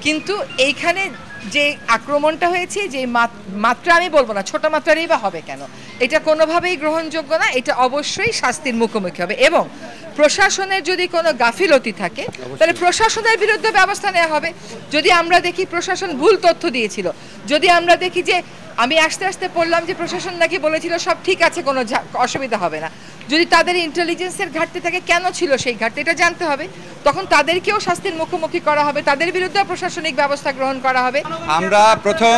কিন্তু এইখানে যে আক্রমণটা হয়েছে, যে মাত্রা আমি বলবো না ছোট মাত্রারই বা হবে কেন, এটা কোনোভাবেই গ্রহণযোগ্য না। এটা অবশ্যই শাস্তির মুখোমুখি হবে এবং প্রশাসনের যদি কোনো গাফিলতি থাকে তাহলে প্রশাসনের বিরুদ্ধে ব্যবস্থা নেওয়া হবে। যদি আমরা দেখি প্রশাসন ভুল তথ্য দিয়েছিল, যদি আমরা দেখি যে আমি আস্তে আস্তে পড়লাম যে প্রশাসন নাকি বলেছিল সব ঠিক আছে, কোনো অসুবিধা হবে না, যদি তাদের ইন্টেলিজেন্সের ঘাটতি থাকে কেন ছিল সেই ঘাটতি এটা জানতে হবে। তখন তাদেরকেও শাস্তির মুখোমুখি করা হবে, তাদের বিরুদ্ধে প্রশাসনিক ব্যবস্থা গ্রহণ করা হবে। আমরা প্রথম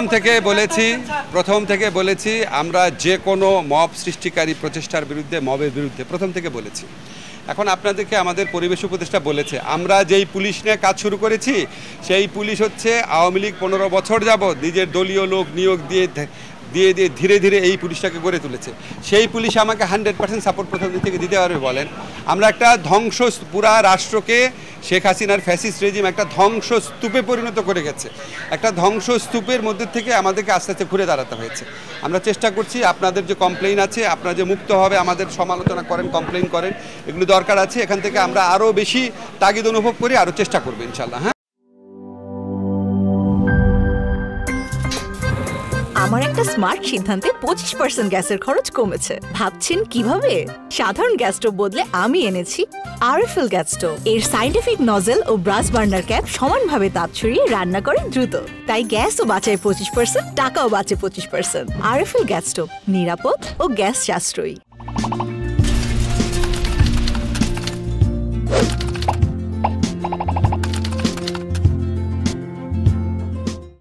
থেকে বলেছি আমরা যে কোনো মব সৃষ্টিকারী প্রচেষ্টার বিরুদ্ধে, মবের বিরুদ্ধে প্রথম থেকে বলেছি। এখন আপনাদেরকে আমাদের পরিবেশ উপদেষ্টা বলেছে আমরা যেই পুলিশ নিয়ে কাজ শুরু করেছি সেই পুলিশ হচ্ছে আওয়ামী লীগ 15 বছর যাবৎ নিজের দলীয় লোক নিয়োগ দিয়ে ধীরে ধীরে এই পুলিশটাকে গড়ে তুলেছে। সেই পুলিশ আমাকে 100% সাপোর্ট প্রথম দিক থেকে দিতে পারবে বলেন? আমরা একটা পুরা রাষ্ট্রকে শেখ হাসিনার ফ্যাসিস্ট রেজিম একটা ধ্বংসস্তূপে পরিণত করে গেছে। একটা ধ্বংসস্তূপের মধ্যে থেকে আমাদেরকে আস্তে আস্তে ঘুরে দাঁড়াতে হয়েছে। আমরা চেষ্টা করছি, আপনাদের যে কমপ্লেইন আছে আপনারা যে মুক্তভাবে আমাদের সমালোচনা করেন, কমপ্লেইন করেন, এগুলো দরকার আছে। এখান থেকে আমরা আরও বেশি তাগিদ অনুভব করি, আরও চেষ্টা করবো ইনশাল্লাহ। হ্যাঁ, আমার একটা স্মার্ট সিদ্ধান্তে 25% গ্যাসের খরচ কমেছে। ভাবছেন কিভাবে? সাধারণ গ্যাস স্টোভ বদলে আমি এনেছি আরএফএল গ্যাস স্টোভ। এর সাইন্টিফিক নজল ও ব্রাস বার্নার ক্যাপ সমানভাবে তাপ ছড়িয়ে রান্না করে দ্রুত, তাই গ্যাসও বাঁচায় 25%, টাকাও বাঁচে 25%। আরএফএল গ্যাস স্টোভ নিরাপদ ও গ্যাস সাশ্রয়ী।